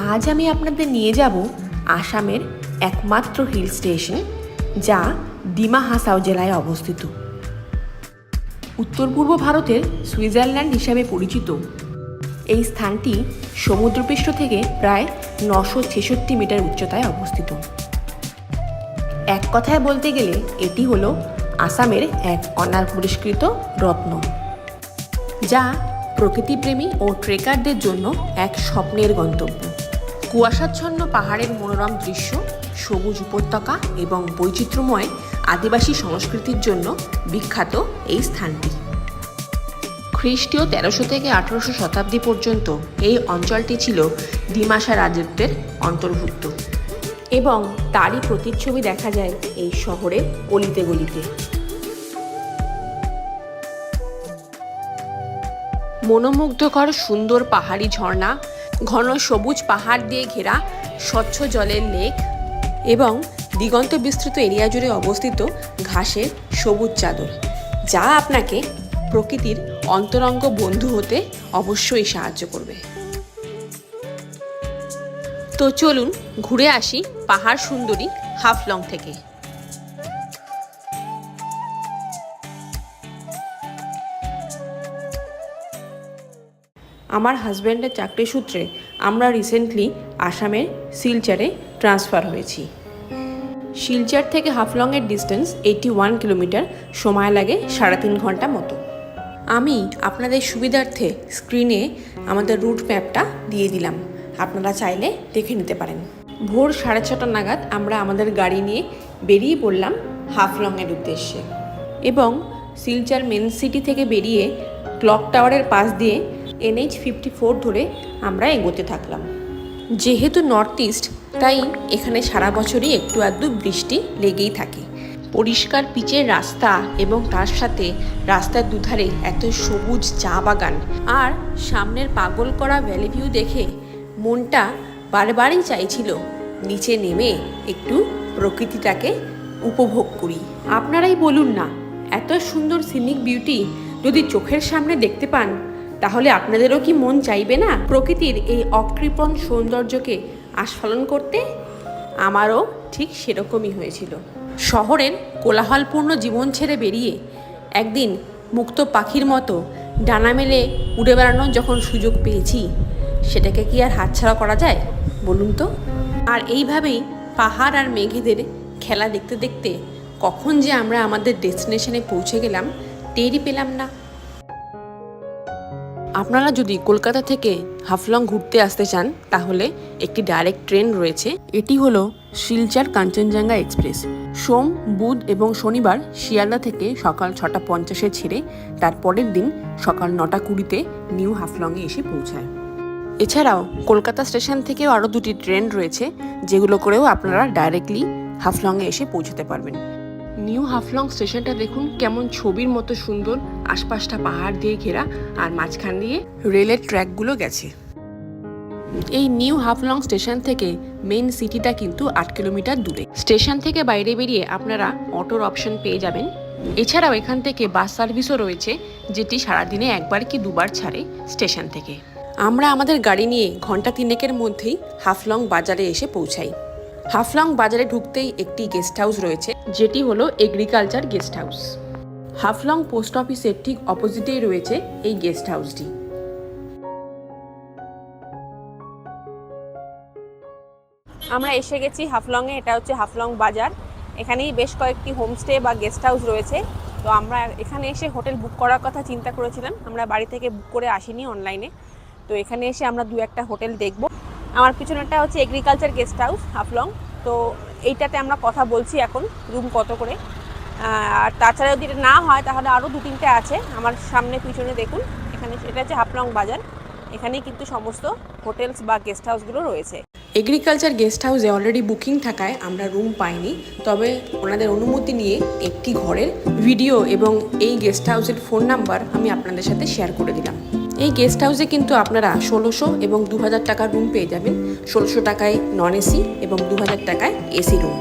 আজ আমি আপনাদের নিয়ে যাব আসামের একমাত্র হিল স্টেশন, যা ডিমা হাসাও জেলায় অবস্থিত। উত্তর পূর্ব ভারতের সুইজারল্যান্ড হিসাবে পরিচিত এই স্থানটি সমুদ্রপৃষ্ঠ থেকে প্রায় 966 মিটার উচ্চতায় অবস্থিত। এক কথায় বলতে গেলে এটি হলো আসামের এক অনার পুরস্কৃত রত্ন, যা প্রকৃতিপ্রেমী ও ট্রেকারদের জন্য এক স্বপ্নের গন্তব্য। কুয়াশাচ্ছন্ন পাহাড়ের মনোরম দৃশ্য, সবুজ উপত্যকা এবং বৈচিত্র্যময় আদিবাসী সংস্কৃতির জন্য বিখ্যাত এই স্থানটি। খ্রিস্টীয় 1300 থেকে 1800 শতাব্দী পর্যন্ত এই অঞ্চলটি ছিল ডিমাসা রাজত্বের অন্তর্ভুক্ত এবং তারই প্রতিচ্ছবি দেখা যায় এই শহরের অলিতে গলিতে। মনোমুগ্ধকর সুন্দর পাহাড়ি ঝর্ণা, ঘন সবুজ পাহাড় দিয়ে ঘেরা স্বচ্ছ জলের লেক এবং দিগন্ত বিস্তৃত এরিয়া জুড়ে অবস্থিত ঘাসের সবুজ চাদর, যা আপনাকে প্রকৃতির অন্তরঙ্গ বন্ধু হতে অবশ্যই সাহায্য করবে। তো চলুন ঘুরে আসি পাহাড় সুন্দরী হাফলং থেকে। আমার হাজব্যান্ডের চাকরি সূত্রে আমরা রিসেন্টলি আসামের শিলচরে ট্রান্সফার হয়েছি। শিলচর থেকে হাফলংয়ের ডিস্টেন্স 81 কিলোমিটার, সময় লাগে 3.5 ঘন্টা মতো। আমি আপনাদের সুবিধার্থে স্ক্রিনে আমাদের রুট ম্যাপটা দিয়ে দিলাম, আপনারা চাইলে দেখে নিতে পারেন। ভোর 6:30 নাগাদ আমরা আমাদের গাড়ি নিয়ে বেরিয়ে পড়লাম হাফলংয়ের উদ্দেশ্যে এবং শিলচর মেন সিটি থেকে বেরিয়ে ক্লক টাওয়ারের পাশ দিয়ে NH 54 ধরে আমরা এগোতে থাকলাম। যেহেতু নর্থ ইস্ট, তাই এখানে সারা বছরই একটু আধটু বৃষ্টি লেগেই থাকে। পরিষ্কার পিচের রাস্তা এবং তার সাথে রাস্তার দুধারে এত সবুজ চা বাগান আর সামনের পাগল করা ভ্যালি ভিউ দেখে মনটা বারবারই চাইছিল নিচে নেমে একটু প্রকৃতিটাকে উপভোগ করি। আপনারাই বলুন না, এত সুন্দর সিনিক বিউটি যদি চোখের সামনে দেখতে পান, তাহলে আপনাদেরও কি মন চাইবে না প্রকৃতির এই অকৃপণ সৌন্দর্যকে আস্ফালন করতে? আমারও ঠিক সেরকমই হয়েছিল। শহরের কোলাহলপূর্ণ জীবন ছেড়ে বেরিয়ে একদিন মুক্ত পাখির মতো ডানা মেলে উড়ে বেড়ানোর যখন সুযোগ পেয়েছি, সেটাকে কি আর হাতছাড়া করা যায় বলুন তো? আর এইভাবেই পাহাড় আর মেঘেদের খেলা দেখতে দেখতে কখন যে আমরা আমাদের ডেস্টিনেশনে পৌঁছে গেলাম টেরই পেলাম না। আপনারা যদি কলকাতা থেকে হাফলং ঘুরতে আসতে চান, তাহলে একটি ডাইরেক্ট ট্রেন রয়েছে। এটি হলো শিলচর কাঞ্চনজঙ্ঘা এক্সপ্রেস। সোম, বুধ এবং শনিবার শিয়ালদা থেকে সকাল 6:50-এ ছেড়ে তার পরের দিন সকাল 9:20-তে নিউ হাফলংয়ে এসে পৌঁছায়। এছাড়াও কলকাতা স্টেশন থেকেও আরও 2টি ট্রেন রয়েছে, যেগুলো করেও আপনারা ডাইরেক্টলি হাফলংয়ে এসে পৌঁছতে পারবেন। নিউ হাফলং স্টেশনটা দেখুন কেমন ছবির মতো সুন্দর, আশপাশটা পাহাড় দিয়ে ঘেরা আর মাঝখান দিয়ে রেলের ট্র্যাকগুলো গেছে। এই নিউ হাফলং স্টেশন থেকে মেইন সিটিটা কিন্তু 8 কিলোমিটার দূরে। স্টেশন থেকে বাইরে বেরিয়ে আপনারা অটোর অপশন পেয়ে যাবেন। এছাড়াও এখান থেকে বাস সার্ভিসও রয়েছে, যেটি সারাদিনে একবার কি দুবার ছাড়ে স্টেশন থেকে। আমরা আমাদের গাড়ি নিয়ে ঘন্টা 3-এর মধ্যেই হাফলং বাজারে এসে পৌঁছাই। হাফলং বাজারে ঢুকতেই একটি গেস্ট হাউস রয়েছে, যেটি হলো agriculture guest house. Haflong post অফিসের ঠিক অপোজিটেই রয়েছে এই গেস্ট হাউসটি। আমরা এসে গেছি হাফলংয়ে। এটা হচ্ছে হাফলং বাজার। এখানেই বেশ কয়েকটি হোমস্টে বা গেস্ট হাউস রয়েছে। তো আমরা এখানে এসে হোটেল বুক করার কথা চিন্তা করেছিলাম, আমরা বাড়ি থেকে বুক করে আসিনি অনলাইনে। তো এখানে এসে আমরা 2-1টা হোটেল দেখব। আমার পিছনেরটা হচ্ছে এগ্রিকালচার গেস্ট হাউস হাফলং। তো এইটাতে আমরা কথা বলছি এখন রুম কত করে। আর তাছাড়া যদি এটা না হয় তাহলে আরও 2-3টে আছে আমার সামনে পিছনে দেখুন। এখানে এটা হচ্ছে হাফলং বাজার। এখানেই কিন্তু সমস্ত হোটেলস বা গেস্ট হাউসগুলো রয়েছে। এগ্রিকালচার গেস্ট হাউসে অলরেডি বুকিং থাকায় আমরা রুম পাইনি, তবে ওনাদের অনুমতি নিয়ে একটি ঘরের ভিডিও এবং এই গেস্ট হাউসের ফোন নাম্বার আমি আপনাদের সাথে শেয়ার করে দিলাম। এই গেস্ট হাউসে কিন্তু আপনারা 1600 এবং 2000 টাকার রুম পেয়ে যাবেন। 1600 টাকায় নন এসি এবং 2000 টাকায় এসি রুম।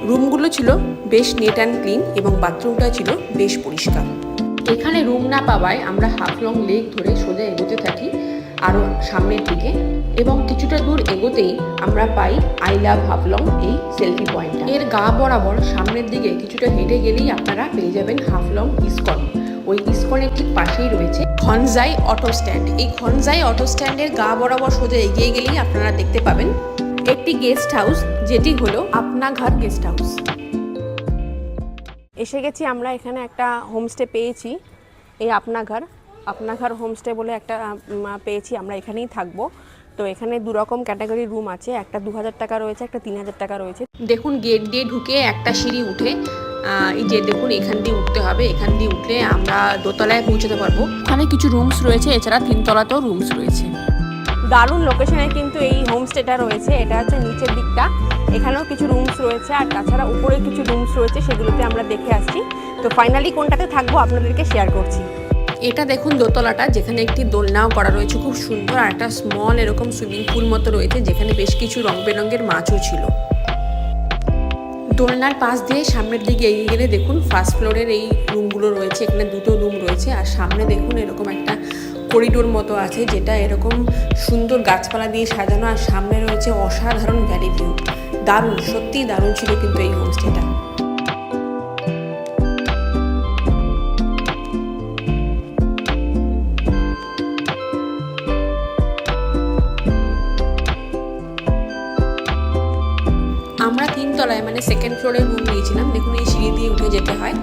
রুমগুলো ছিল বেশ নিট অ্যান্ড ক্লিন এবং বাথরুমটা ছিল বেশ পরিষ্কার। তো এখানে রুম না পাওয়ায় আমরা হাফলং লেক ধরে সোজা এগোতে থাকি আরও সামনের দিকে, এবং কিছুটা দূর এগোতেই আমরা পাই আই লাভ হাফলং এই সেলফি পয়েন্টটা। এর গা বরাবর সামনের দিকে কিছুটা হেঁটে গেলেই আপনারা পেয়ে যাবেন হাফলং ইস্কন। ওই ইস্কনের ঠিক পাশেই রয়েছে খনজাই অটো স্ট্যান্ড। এই খনজাই অটো স্ট্যান্ডের গা বরাবর সোজা এগিয়ে গেলেই আপনারা দেখতে পাবেন একটি গেস্ট হাউস, যেটি হলো আপনা ঘর গেস্ট হাউস। এসে গেছি আমরা, এখানে একটা হোমস্টে পেয়েছি, এই আপনা ঘর হোমস্টে বলে একটা পেয়েছি। আমরা এখানেই থাকবো। তো এখানে দুরকম ক্যাটাগরি রুম আছে, একটা 2000 টাকা রয়েছে, একটা 3000 টাকা রয়েছে। দেখুন গেট দিয়ে ঢুকে একটা সিঁড়ি উঠে এই যে দেখুন এখান দিয়ে উঠতে হবে, এখান দিয়ে উঠলে আমরা দোতলায় পৌঁছতে পারবো। ওখানে কিছু রুমস রয়েছে, এছাড়া 3 তলাতেও রুমস রয়েছে। দারুণ লোকেশনে কিন্তু এই হোমস্টেটা রয়েছে। এটা হচ্ছে নিচের দিকটা, এখানেও কিছু রুমস রয়েছে, আর তাছাড়া উপরে কিছু রুমস রয়েছে, সেগুলোতে আমরা দেখে আসছি। তো ফাইনালি কোনটাতে থাকবো আপনাদেরকে শেয়ার করছি। এটা দেখুন দোতলাটা, যেখানে একটি দোলনাও করা রয়েছে খুব সুন্দর, আর একটা স্মল এরকম সুইমিং পুল মতো রয়েছে, যেখানে বেশ কিছু রং বেরঙের মাছও ছিল। দোলনার পাশ দিয়ে সামনের দিকে এগিয়ে গেলে দেখুন ফার্স্ট ফ্লোরের এই রুমগুলো রয়েছে। এখানে 2টো রুম রয়েছে, আর সামনে দেখুন এরকম একটা করিডোর মতো আছে, যেটা এরকম সুন্দর গাছপালা দিয়ে সাজানো, আর সামনে রয়েছে অসাধারণ ভ্যালি ভিউ। দারুণ, সত্যিই দারুণ ছিল কিন্তু এই হোমস্টেটা। আমরা 3 তলায় মানে সেকেন্ড ফ্লোরে রুম নিয়েছিলাম। দেখুন এই সিঁড়ি দিয়ে উঠে যেতে হয়,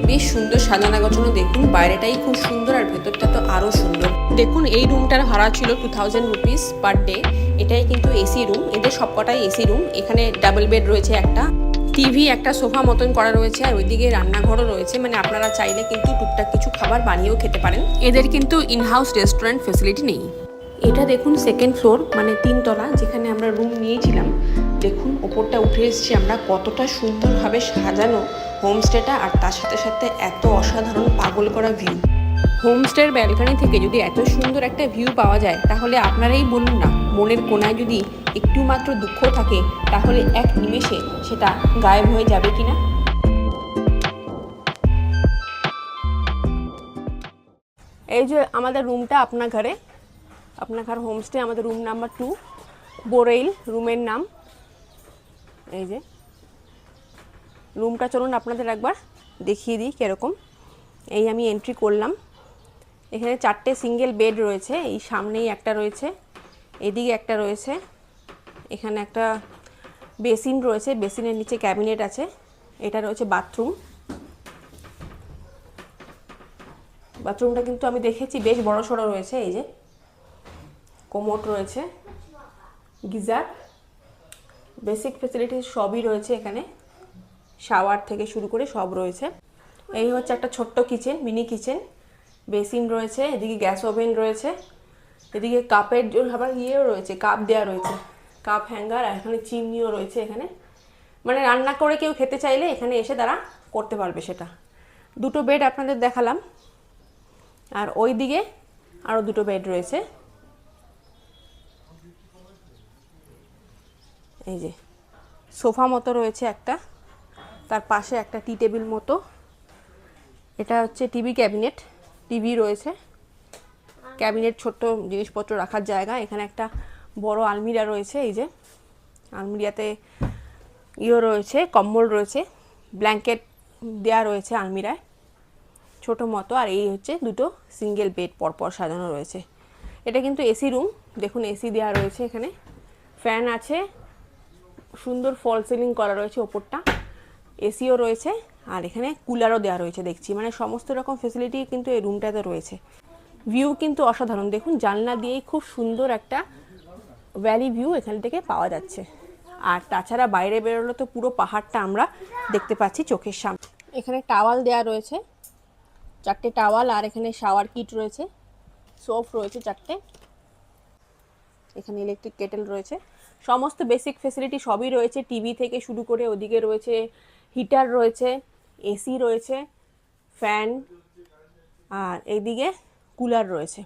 বেশ সুন্দর সাজানো গোছানো। দেখুন বাইরেটাই খুব সুন্দর, আর ভেতরটা তো আরও সুন্দর। দেখুন এই রুমটার ভাড়া ছিল 2000 রুপিস পার ডে। এটাই কিন্তু এসি রুম, এদের সবকটাই এসি রুম। এখানে ডাবল বেড রয়েছে, একটা টিভি, একটা সোফা মতন করা রয়েছে, আর ওইদিকে রান্নাঘরও রয়েছে। মানে আপনারা চাইলে কিন্তু টুকটাক কিছু খাবার বানিয়েও খেতে পারেন। এদের কিন্তু ইনহাউস রেস্টুরেন্ট ফেসিলিটি নেই। এটা দেখুন সেকেন্ড ফ্লোর মানে 3 তলা, যেখানে আমরা রুম নিয়েছিলাম। দেখুন ওপরটা উঠে এসেছি আমরা, কতটা সুন্দরভাবে সাজানো হোমস্টেটা, আর তার সাথে সাথে এত অসাধারণ পাগল করা ভিউ। হোমস্টের ব্যালকনি থেকে যদি এত সুন্দর একটা ভিউ পাওয়া যায়, তাহলে আপনারাই বলুন না, মনের কোনায় যদি একটু মাত্র দুঃখ থাকে, তাহলে এক নিমেষে সেটা গায়েব হয়ে যাবে কিনা। এই যে আমাদের রুমটা আপনা ঘর হোমস্টে, আমাদের রুম নাম্বার 2, বোরেইল রুমের নাম। এই যে রুমটা, চলুন আপনাদের একবার দেখিয়ে দিই কীরকম। এই আমি এন্ট্রি করলাম, এখানে 4টে সিঙ্গেল বেড রয়েছে। এই সামনেই একটা রয়েছে, এদিকে একটা রয়েছে, এখানে একটা বেসিন রয়েছে, বেসিনের নিচে ক্যাবিনেট আছে। এটা রয়েছে বাথরুম। বাথরুমটা কিন্তু আমি দেখেছি বেশ বড় সড়ো রয়েছে। এই যে কোমোড রয়েছে, গিজার, বেসিক ফ্যাসিলিটি সবই রয়েছে এখানে, শাওয়ার থেকে শুরু করে সব রয়েছে। এই হচ্ছে একটা ছোট্ট কিচেন, মিনি কিচেন, বেসিন রয়েছে, এদিকে গ্যাস ওভেন রয়েছে, এদিকে কাপের আবার ইয়েও রয়েছে, কাপ দেওয়া রয়েছে, কাপ হ্যাঙ্গার, আর এখানে চিমনিও রয়েছে এখানে। মানে রান্না করে কেউ খেতে চাইলে এখানে এসে তারা করতে পারবে সেটা। 2টো বেড আপনাদের দেখালাম, আর ওই দিকে আরও 2টো বেড রয়েছে। এই যে সোফা মতো রয়েছে একটা, তার পাশে একটা টি টেবিল মতো। এটা হচ্ছে টিভি ক্যাবিনেট, টিভি রয়েছে, ক্যাবিনেট, ছোট্ট জিনিসপত্র রাখার জায়গা। এখানে একটা বড় আলমিরা রয়েছে। এই যে আলমিরাতে রয়েছে, কম্বল রয়েছে, ব্ল্যাঙ্কেট দেওয়া রয়েছে আলমিরায় ছোটো মতো। আর এই হচ্ছে 2টো সিঙ্গেল বেড পরপর সাজানো রয়েছে। এটা কিন্তু এসি রুম, দেখুন এসি দেওয়া রয়েছে, এখানে ফ্যান আছে, সুন্দর ফল সিলিং করা রয়েছে ওপরটা, এসিও রয়েছে, আর এখানে কুলারও দেওয়া রয়েছে দেখছি। মানে সমস্ত রকম ফেসিলিটি কিন্তু এই রুমটাতে রয়েছে। ভিউ কিন্তু অসাধারণ, দেখুন জানলা দিয়েই খুব সুন্দর একটা ভ্যালি ভিউ এখান থেকে পাওয়া যাচ্ছে। আর তাছাড়া বাইরে বেরোলে তো পুরো পাহাড়টা আমরা দেখতে পাচ্ছি চোখের সামনে। এখানে টাওয়াল দেওয়া রয়েছে, 4টে টাওয়াল, আর এখানে শাওয়ার কিট রয়েছে, সোপ রয়েছে 4টে, এখানে ইলেকট্রিক কেটেল রয়েছে, সমস্ত বেসিক ফেসিলিটি সবই রয়েছে। টিভি থেকে শুরু করে ওদিকে রয়েছে হিটার রয়েছে, এসি রয়েছে, ফ্যান, আর এইদিকে কুলার রয়েছে।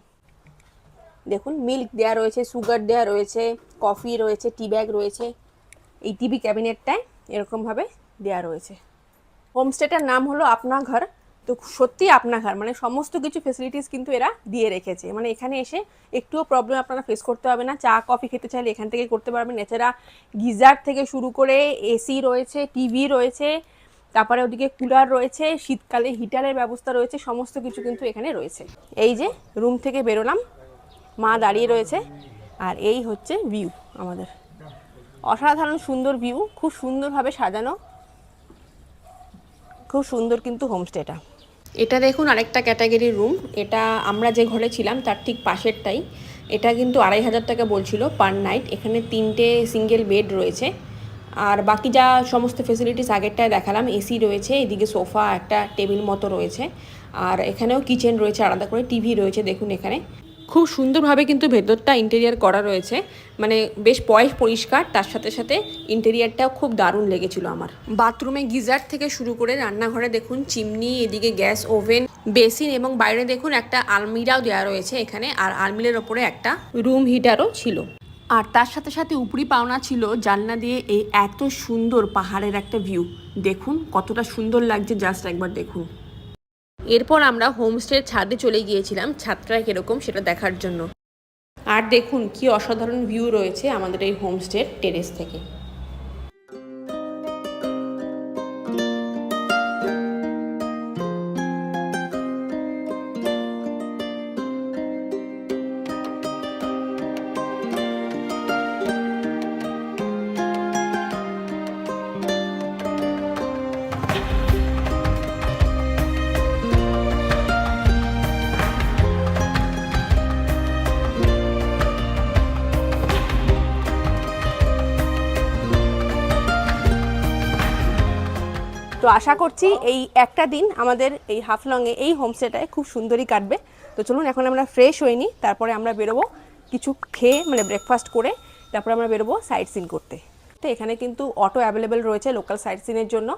দেখুন মিল্ক দেওয়া রয়েছে, সুগার দেওয়া রয়েছে, কফি রয়েছে, টি ব্যাগ রয়েছে। এই টিভি ক্যাবিনেটটায় এরকমভাবে দেওয়া রয়েছে। হোমস্টেটার নাম হলো আপনা ঘর তো সত্যি আপনার মানে সমস্ত কিছু ফেসিলিটিস কিন্তু এরা দিয়ে রেখেছে, মানে এখানে এসে একটুও প্রবলেম আপনারা ফেস করতে হবে না। চা কফি খেতে চাইলে এখান থেকে করতে পারবেন। এছাড়া গিজার থেকে শুরু করে এসি রয়েছে, টিভি রয়েছে, তারপরে ওদিকে কুলার রয়েছে, শীতকালে হিটারের ব্যবস্থা রয়েছে, সমস্ত কিছু কিন্তু এখানে রয়েছে। এই যে রুম থেকে বেরোলাম, মা দাঁড়িয়ে রয়েছে, আর এই হচ্ছে ভিউ আমাদের। অসাধারণ সুন্দর ভিউ, খুব সুন্দরভাবে সাজানো, খুব সুন্দর কিন্তু হোমস্টেটা। এটা দেখুন আরেকটা ক্যাটাগরির রুম। এটা আমরা যে ঘরে ছিলাম তার ঠিক পাশেরটাই। এটা কিন্তু 2500 টাকা বলছিল পার নাইট। এখানে 3টে সিঙ্গেল বেড রয়েছে, আর বাকি যা সমস্ত ফেসিলিটিস আগেরটায় দেখালাম, এসি রয়েছে, এদিকে সোফা, একটা টেবিল মতো রয়েছে, আর এখানেও কিচেন রয়েছে আলাদা করে, টিভি রয়েছে। দেখুন এখানে খুব সুন্দরভাবে কিন্তু ভেতরটা ইন্টেরিয়ার করা রয়েছে, মানে বেশ পরিষ্কার, তার সাথে সাথে ইন্টেরিয়ারটাও খুব দারুণ লেগেছিল আমার। বাথরুমে গিজার থেকে শুরু করে রান্নাঘরে দেখুন চিমনি, এদিকে গ্যাস ওভেন, বেসিন, এবং বাইরে দেখুন একটা আলমিরাও দেওয়া রয়েছে এখানে, আর আলমিরার ওপরে একটা রুম হিটারও ছিল। আর তার সাথে সাথে উপরি পাওনা ছিল জানলা দিয়ে এই এত সুন্দর পাহাড়ের একটা ভিউ। দেখুন কতটা সুন্দর লাগছে, জাস্ট একবার দেখুন। এরপর আমরা হোমস্টের ছাদে চলে গিয়েছিলাম ছাদটা কীরকম সেটা দেখার জন্য। আর দেখুন কি অসাধারণ ভিউ রয়েছে আমাদের এই হোমস্টের টেরেস থেকে। তো আশা করছি এই একটা দিন আমাদের এই হাফলংয়ে এই হোমস্টেটায় খুব সুন্দরই কাটবে। তো চলুন এখন আমরা ফ্রেশ হয়ে নিই, তারপরে আমরা বেরোবো কিছু খেয়ে, মানে ব্রেকফাস্ট করে তারপরে আমরা বেরোবো সাইট সিন করতে। তো এখানে কিন্তু অটো অ্যাভেলেবেল রয়েছে লোকাল সাইট সিনের জন্য।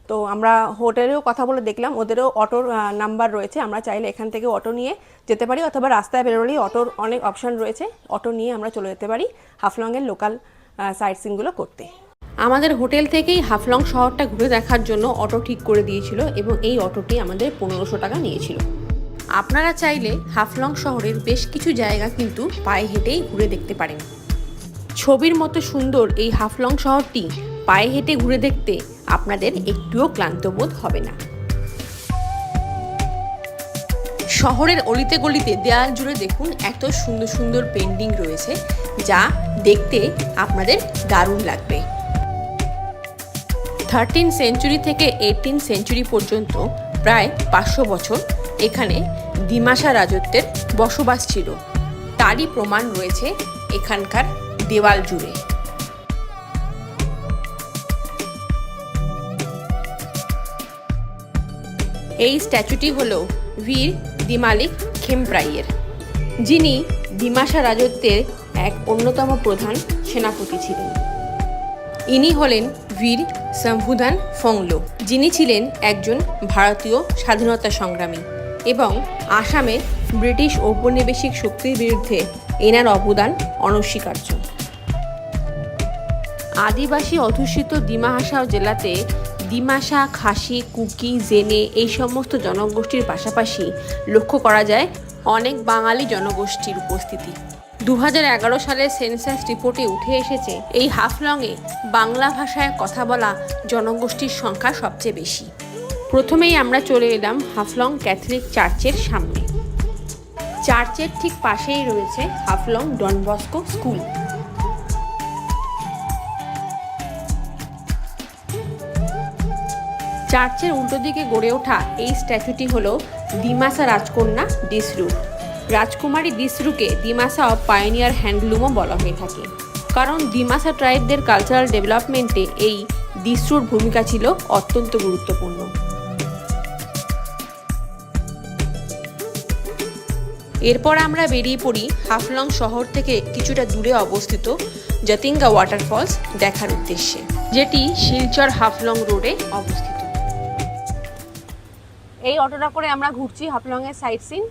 তো আমরা হোটেলেও কথা বলে দেখলাম, ওদেরও অটোর নাম্বার রয়েছে, আমরা চাইলে এখান থেকে অটো নিয়ে যেতে পারি, অথবা রাস্তায় বেরোলেই অটোর অনেক অপশান রয়েছে, অটো নিয়ে আমরা চলে যেতে পারি হাফলংয়ের লোকাল সাইট সিনগুলো করতে। আমাদের হোটেল থেকেই হাফলং শহরটা ঘুরে দেখার জন্য অটো ঠিক করে দিয়েছিল, এবং এই অটোটি আমাদের 1500 টাকা নিয়েছিল। আপনারা চাইলে হাফলং শহরের বেশ কিছু জায়গা কিন্তু পায়ে হেঁটেই ঘুরে দেখতে পারেন। ছবির মতো সুন্দর এই হাফলং শহরটি পায়ে হেঁটে ঘুরে দেখতে আপনাদের একটুও ক্লান্ত বোধ হবে না। শহরের অলিতে গলিতে দেয়াল জুড়ে দেখুন এত সুন্দর সুন্দর পেন্টিং রয়েছে, যা দেখতে আপনাদের দারুণ লাগবে। 13 সেঞ্চুরি থেকে 18 সেঞ্চুরি পর্যন্ত প্রায় 500 বছর এখানে দিমাসা রাজত্বের বসবাস ছিল, তারই প্রমাণ রয়েছে এখানকার দেওয়াল জুড়ে। এই স্ট্যাচুটি হল বীর দিমালিক খেমপ্রাইয়ের, যিনি দিমাসা রাজত্বের এক অন্যতম প্রধান সেনাপতি ছিলেন। ইনি হলেন বীর শম্ভুদান ফংলো, যিনি ছিলেন একজন ভারতীয় স্বাধীনতা সংগ্রামী, এবং আসামে ব্রিটিশ ঔপনিবেশিক শক্তির বিরুদ্ধে এনার অবদান অনস্বীকার্য। আদিবাসী অধ্যুষিত ডিমা হাসাও জেলাতে ডিমাসা, খাসি, কুকি, জেনে এই সমস্ত জনগোষ্ঠীর পাশাপাশি লক্ষ্য করা যায় অনেক বাঙালি জনগোষ্ঠীর উপস্থিতি। 2011 সালের সেন্সাস রিপোর্টে উঠে এসেছে এই হাফলংয়ে বাংলা ভাষায় কথা বলা জনগোষ্ঠীর সংখ্যা সবচেয়ে বেশি। প্রথমেই আমরা চলে এলাম হাফলং ক্যাথলিক চার্চের সামনে। চার্চের ঠিক পাশেই রয়েছে হাফলং ডন বস্কো স্কুল। চার্চের উল্টো দিকে গড়ে ওঠা এই স্ট্যাচুটি হল দিমাসা রাজকন্যা ডিসরু। রাজকুমারী ডিসরুকে দিমাসা অফ পায়োনিয়ার হ্যান্ডলুমও বলা হয়ে থাকে, কারণ দিমাসা ট্রাইবদের কালচারাল ডেভেলপমেন্টে এই ডিসরুর ভূমিকা ছিল অত্যন্ত গুরুত্বপূর্ণ। এরপর আমরা বেরিয়ে পড়ি হাফলং শহর থেকে কিছুটা দূরে অবস্থিত জাতিঙ্গা ওয়াটারফলস দেখার উদ্দেশ্যে, যেটি শিলচর হাফলং রোডে অবস্থিত। এই অটোটা করে আমরা ঘুরছি হাফলংয়ের সাইট সিন।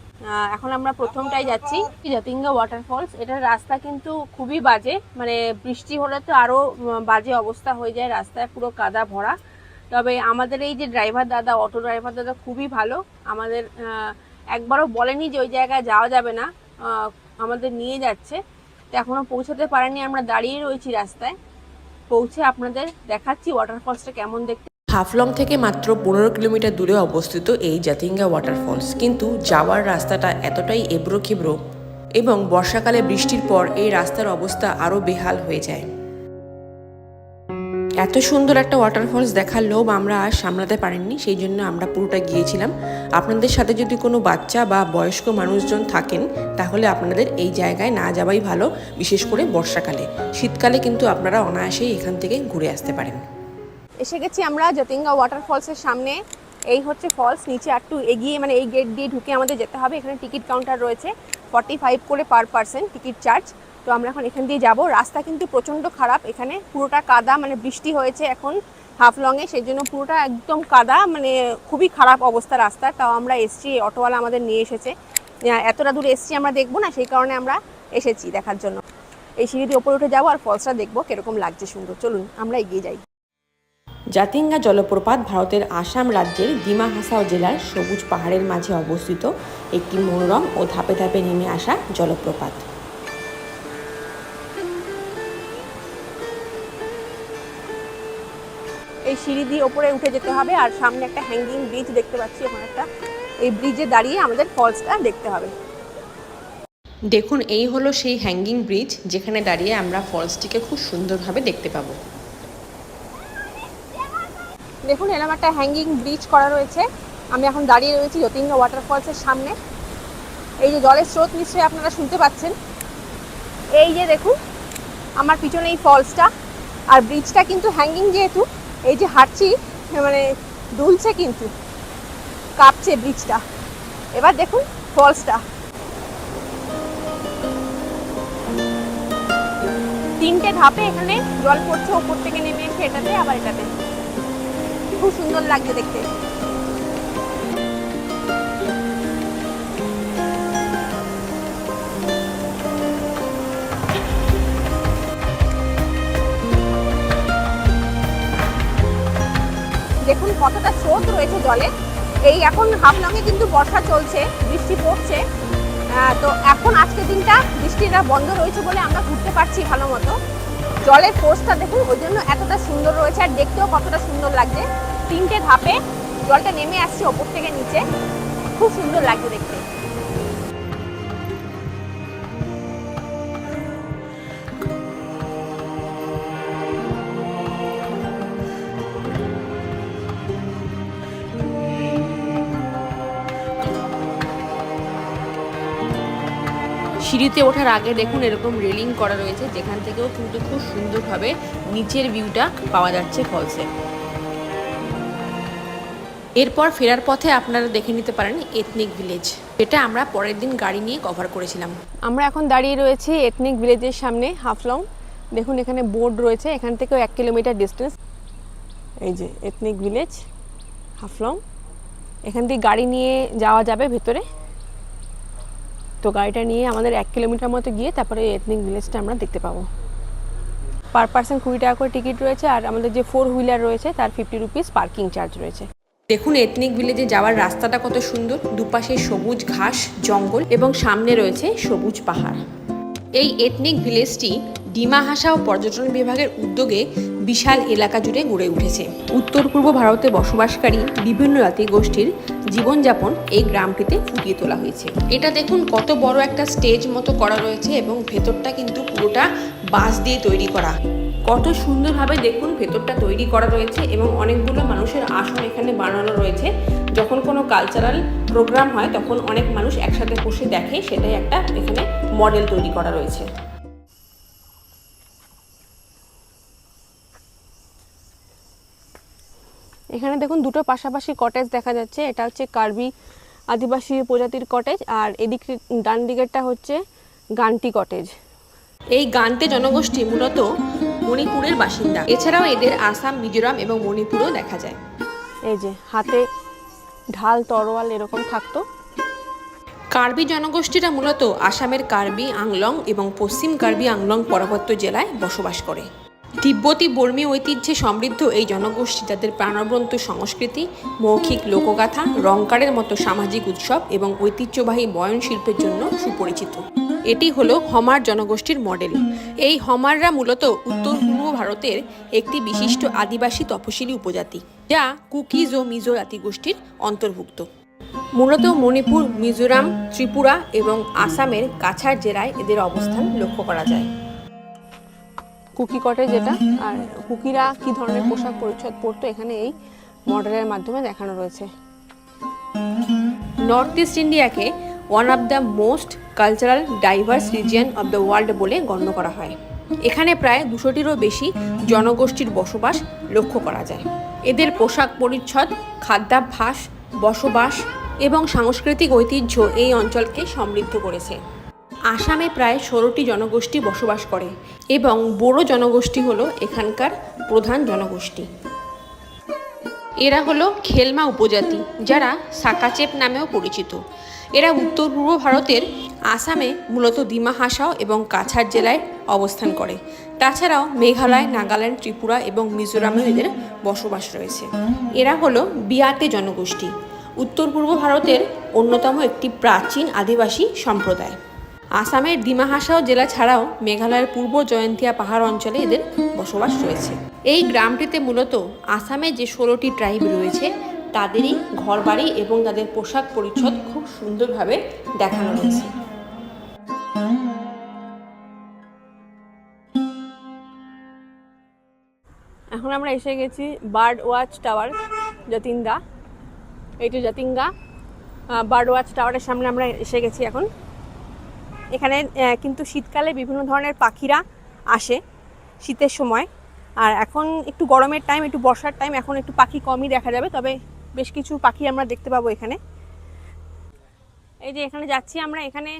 এখন আমরা প্রথমটাই যাচ্ছি জাতিঙ্গা ওয়াটারফলস। এটার রাস্তা কিন্তু খুবই বাজে, মানে বৃষ্টি হলে তো আরও বাজে অবস্থা হয়ে যায়, রাস্তায় পুরো কাদা ভরা। তবে আমাদের এই যে ড্রাইভার দাদা, অটো ড্রাইভার দাদা খুবই ভালো। আমাদের একবারও বলেনি যে ওই জায়গায় যাওয়া যাবে না, আমাদের নিয়ে যাচ্ছে। তো এখনও পৌঁছাতে পারেনি, আমরা দাঁড়িয়ে রয়েছি রাস্তায়। পৌঁছে আপনাদের দেখাচ্ছি ওয়াটারফলসটা কেমন দেখতে। হাফলং থেকে মাত্র 15 কিলোমিটার দূরে অবস্থিত এই জাতিঙ্গা ওয়াটারফলস, কিন্তু যাওয়ার রাস্তাটা এতটাই এবড়ো খেবড়ো এবং বর্ষাকালে বৃষ্টির পর এই রাস্তার অবস্থা আরও বেহাল হয়ে যায়। এত সুন্দর একটা ওয়াটারফলস দেখার লোভ আমরা আর সামলাতে পারেননি, সেই জন্য আমরা পুরোটা গিয়েছিলাম। আপনাদের সাথে যদি কোনো বাচ্চা বা বয়স্ক মানুষজন থাকেন তাহলে আপনাদের এই জায়গায় না যাওয়াই ভালো, বিশেষ করে বর্ষাকালে। শীতকালে কিন্তু আপনারা অনায়াসেই এখান থেকে ঘুরে আসতে পারেন। এসে গেছি আমরা জাতিঙ্গা ওয়াটারফলসের সামনে। এই হচ্ছে ফলস, নিচে একটু এগিয়ে মানে এই গেট দিয়ে ঢুকে আমাদের যেতে হবে। এখানে টিকিট কাউন্টার রয়েছে, 45 করে পার পারসন টিকিট চার্জ। তো আমরা এখন এখান দিয়ে যাব। রাস্তা কিন্তু প্রচণ্ড খারাপ, এখানে পুরোটা কাদা, মানে বৃষ্টি হয়েছে এখন হাফলংয়ে, সেই জন্য পুরোটা একদম কাদা, মানে খুবই খারাপ অবস্থা রাস্তা। তাও আমরা এসছি, অটোওয়ালা আমাদের নিয়ে এসেছে। এতটা দূরে এসছি আমরা দেখবো না, সেই কারণে আমরা এসেছি দেখার জন্য। এই সিঁড়ি দিয়ে ওপরে উঠে যাবো আর ফলসটা দেখবো কীরকম লাগছে সুন্দর। চলুন আমরা এগিয়ে যাই। জাতিঙ্গা জলপ্রপাত ভারতের আসাম রাজ্যের ডিমা হাসাও জেলার সবুজ পাহাড়ের মাঝে অবস্থিত একটি মনোরম ও ধাপে ধাপে নেমে আসা জলপ্রপাত। এই সিঁড়ি দিয়ে ওপরে উঠে যেতে হবে আর সামনে একটা হ্যাঙ্গিং ব্রিজ দেখতে পাচ্ছি, এখন একটা এই ব্রিজে দাঁড়িয়ে আমাদের ফলসটা দেখতে হবে। দেখুন, এই হলো সেই হ্যাঙ্গিং ব্রিজ যেখানে দাঁড়িয়ে আমরা ফলসটিকে খুব সুন্দরভাবে দেখতে পাবো। দেখুন, এরকম একটা হ্যাঙ্গিং ব্রিজ করা রয়েছে। আমি এখন দাঁড়িয়ে রয়েছি জাতিঙ্গা ওয়াটারফলসের সামনে। এই যে জলের স্রোত নিশ্চয়ই আপনারা শুনতে পাচ্ছেন। এই যে দেখুন আমার পিছনে এই ফলসটা, আর ব্রিজটা কিন্তু হ্যাঙ্গিং, যেহেতু এই যে হাঁটছি মানে দুলছে, কিন্তু কাঁপছে ব্রিজটা। এবার দেখুন ফলসটা, 3টে ধাপে এখানে জল পড়ছে, ওপর থেকে নেমে এসে এটাতে আবার এটাতে। খুব সুন্দর লাগছে দেখতে। দেখুন কতটা স্রোত রয়েছে জলে। এই এখন হাফলংয়ে কিন্তু বর্ষা চলছে, বৃষ্টি পড়ছে। তো এখন আজকের দিনটা বৃষ্টিটা বন্ধ রয়েছে বলে আমরা ঘুরতে পারছি ভালো মতো। জলের ফোর্সটা দেখুন, ওই জন্য এতটা সুন্দর রয়েছে, আর দেখতেও কতটা সুন্দর লাগছে। 3টে ধাপে জলটা নেমে আসছে ওপর থেকে নিচে, খুব সুন্দর লাগছে দেখতে। সিঁড়িতে ওঠার আগে দেখুন এরকম রেলিং করা রয়েছে, যেখান থেকেও কিন্তু খুব সুন্দরভাবে নিচের ভিউটা পাওয়া যাচ্ছে ফলসে। এরপর ফেরার পথে আপনারা দেখে নিতে পারেন এথনিক ভিলেজ, যেটা আমরা পরের দিন গাড়ি নিয়ে কভার করেছিলাম। আমরা এখন দাঁড়িয়ে রয়েছি এথনিক ভিলেজের সামনে, হাফলং। দেখুন এখানে বোর্ড রয়েছে, এখান থেকেও 1 কিলোমিটার ডিস্টেন্স। এই যে এথনিক ভিলেজ হাফলং, এখান থেকে গাড়ি নিয়ে যাওয়া যাবে ভেতরে। তো গাড়িটা নিয়ে আমাদের 1 কিলোমিটার মতো গিয়ে তারপরে এথনিক ভিলেজটা আমরা দেখতে পাবো। পার পার্সন 20 টাকা করে টিকিট রয়েছে, আর আমাদের যে 4 হুইলার রয়েছে তার 50 রুপিস পার্কিং চার্জ রয়েছে। দেখুন এথনিক ভিলেজে যাওয়ার রাস্তাটা কত সুন্দর, দুপাশে সবুজ ঘাস, জঙ্গল এবং সামনে রয়েছে সবুজ পাহাড়। এই এথনিক ভিলেজটি ডিমা হাসাও পর্যটন বিভাগের উদ্যোগে বিশাল এলাকা জুড়ে গড়ে উঠেছে। উত্তর পূর্ব ভারতে বসবাসকারী বিভিন্ন জাতি গোষ্ঠীর জীবনযাপন এই গ্রামটিতে ফুটিয়ে তোলা হয়েছে। এটা দেখুন কত বড় একটা স্টেজ মতো করা রয়েছে, এবং ভেতরটা কিন্তু পুরোটা বাঁশ দিয়ে তৈরি করা। কত সুন্দরভাবে দেখুন ভেতরটা তৈরি করা রয়েছে, এবং অনেকগুলো মানুষের আসন এখানে বানানো রয়েছে। যখন কোনো কালচারাল প্রোগ্রাম হয় তখন অনেক মানুষ একসাথে বসে দেখে, সেটাই একটা এখানে মডেল তৈরি করা রয়েছে। এখানে দেখুন দুটো পাশাপাশি কটেজ দেখা যাচ্ছে। এটা হচ্ছে কার্বি আদিবাসী প্রজাতির কটেজ, আর এদিক ডান দিকেরটা হচ্ছে গান্টি কটেজ। এই গান্টে জনগোষ্ঠী মূলত মণিপুরের বাসিন্দা, এছাড়াও এদের আসাম, মিজোরাম এবং মণিপুরও দেখা যায়। এই যে হাতে ঢাল, তরোয়াল এরকম থাকতো। কার্বি জনগোষ্ঠীরা মূলত আসামের কার্বি আংলং এবং পশ্চিম কার্বি আংলং পার্বত্য জেলায় বসবাস করে। তিব্বতী বর্মী ঐতিহ্যে সমৃদ্ধ এই জনগোষ্ঠী তাদের প্রাণবন্ত সংস্কৃতি, মৌখিক লোকগাথা, রংকারের মতো সামাজিক উৎসব এবং ঐতিহ্যবাহী বয়ন শিল্পের জন্য সুপরিচিত। এটি হলো হমার জনগোষ্ঠীর মডেল। এই হমাররা মূলত উত্তর পূর্ব ভারতের একটি বিশিষ্ট আদিবাসী তপশিলি উপজাতি, যা কুকিজ ও মিজো জাতিগোষ্ঠীর অন্তর্ভুক্ত। মূলত মণিপুর, মিজোরাম, ত্রিপুরা এবং আসামের কাছাড় জেলায় এদের অবস্থান লক্ষ্য করা যায়। কুকি কটে যেটা, আর কুকিরা কী ধরনের পোশাক পরিচ্ছদ পরতো এখানে এই মডেলের মাধ্যমে দেখানো রয়েছে। নর্থ ইস্ট ইন্ডিয়াকে one of the most cultural diverse region of the world বলে গণ্য করা হয়। এখানে প্রায় 200টিরও বেশি জনগোষ্ঠীর বসবাস লক্ষ্য করা যায়। এদের পোশাক পরিচ্ছদ, খাদ্যাভ্যাস, বসবাস এবং সাংস্কৃতিক ঐতিহ্য এই অঞ্চলকে সমৃদ্ধ করেছে। আসামে প্রায় 16টি জনগোষ্ঠী বসবাস করে এবং বোরো জনগোষ্ঠী হলো এখানকার প্রধান জনগোষ্ঠী। এরা হলো খেলমা উপজাতি, যারা সাকাচেপ নামেও পরিচিত। এরা উত্তর পূর্ব ভারতের আসামে মূলত ডিমা হাসাও এবং কাছাড় জেলায় অবস্থান করে। তাছাড়াও মেঘালয়, নাগাল্যান্ড, ত্রিপুরা এবং মিজোরামেও এদের বসবাস রয়েছে। এরা হলো বিয়াতে জনগোষ্ঠী, উত্তর পূর্ব ভারতের অন্যতম একটি প্রাচীন আদিবাসী সম্প্রদায়। আসামের ডিমা হাসাও জেলা ছাড়াও মেঘালয়ের পূর্ব জয়ন্তিয়া পাহাড় অঞ্চলে এদের বসবাস রয়েছে। এই গ্রামটিতে মূলত আসামে যে 16টি ট্রাইব রয়েছে তাদেরই ঘরবাড়ি এবং তাদের পোশাক পরিচ্ছদ খুব সুন্দরভাবে দেখানো রয়েছে। এখন আমরা এসে গেছি বার্ড ওয়াচ টাওয়ার জাতিঙ্গা। এইটি জাতিঙ্গা বার্ড ওয়াচ টাওয়ারের সামনে আমরা এসে গেছি এখন। এখানে কিন্তু শীতকালে বিভিন্ন ধরনের পাখিরা আসে শীতের সময়, আর এখন একটু গরমের টাইম, একটু বর্ষার টাইম, এখন একটু পাখি কমই দেখা যাবে, তবে বেশ কিছু পাখি আমরা দেখতে পাবো এখানে। এই যে এখানে যাচ্ছি আমরা, এখানে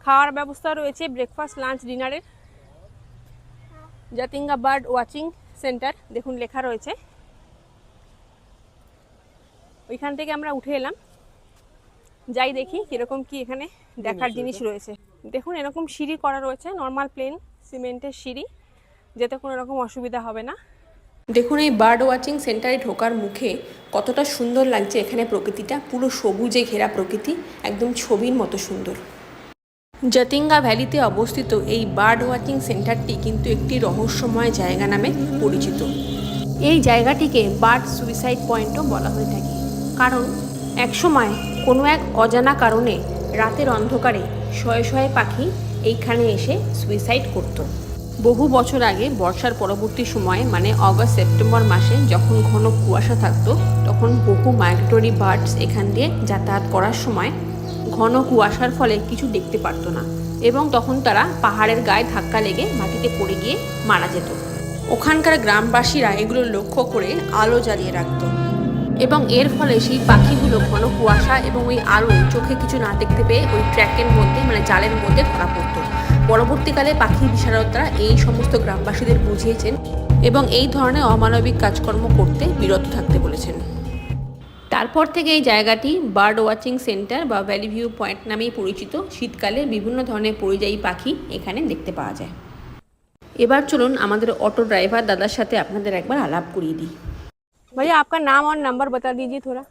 খাওয়ার ব্যবস্থা রয়েছে, ব্রেকফাস্ট, লাঞ্চ, ডিনারের। জাতিঙ্গা বার্ড ওয়াচিং সেন্টার দেখুন লেখা রয়েছে। ওইখান থেকে আমরা উঠে এলাম, যাই দেখি কীরকম কি এখানে দেখার জিনিস রয়েছে। দেখুন এরকম সিঁড়ি করা রয়েছে, নর্মাল প্লেন সিমেন্টের সিঁড়ি, যেতে কোনো রকম অসুবিধা হবে না। দেখুন এই বার্ড ওয়াচিং সেন্টারে ঢোকার মুখে কতটা সুন্দর লাগছে। এখানে প্রকৃতিটা পুরো সবুজে ঘেরা প্রকৃতি, একদম ছবির মতো সুন্দর। জাতিঙ্গা ভ্যালিতে অবস্থিত এই বার্ড ওয়াচিং সেন্টারটি কিন্তু একটি রহস্যময় জায়গা নামে পরিচিত। এই জায়গাটিকে বার্ড সুইসাইড পয়েন্টও বলা হয়ে থাকে, কারণ একসময় কোনো এক অজানা কারণে রাতের অন্ধকারে শয়ে শয়ে পাখি এইখানে এসে সুইসাইড করত। বহু বছর আগে বর্ষার পরবর্তী সময়ে, মানে অগস্ট সেপ্টেম্বর মাসে যখন ঘন কুয়াশা থাকতো, তখন বহু মাইগ্রেটরি বার্ডস এখান দিয়ে যাতায়াত করার সময় ঘন কুয়াশার ফলে কিছু দেখতে পারতো না এবং তখন তারা পাহাড়ের গায়ে ধাক্কা লেগে মাটিতে পড়ে গিয়ে মারা যেত। ওখানকার গ্রামবাসীরা এগুলো লক্ষ্য করে আলো জ্বালিয়ে রাখত এবং এর ফলে সেই পাখিগুলো ঘন কুয়াশা এবং ওই আলোয় চোখে কিছু না দেখতে পেয়ে ওই ট্র্যাকের মধ্যে, মানে জালের মধ্যে ধরা পড়তো। পরবর্তীকালে পাখি বিশারদরা এই সমস্ত গ্রামবাসীদের বুঝিয়েছেন এবং এই ধরনের অমানবিক কাজকর্ম করতে বিরত থাকতে বলেছেন। তারপর থেকে এই জায়গাটি বার্ড ওয়াচিং সেন্টার বা ভ্যালি ভিউ পয়েন্ট নামেই পরিচিত। শীতকালে বিভিন্ন ধরনের পরিযায়ী পাখি এখানে দেখতে পাওয়া যায়। এবার চলুন আমাদের অটো ড্রাইভার দাদার সাথে আপনাদের একবার আলাপ করিয়ে দিই। भैया आपका नाम और नंबर बता दीजिए थोड़ा।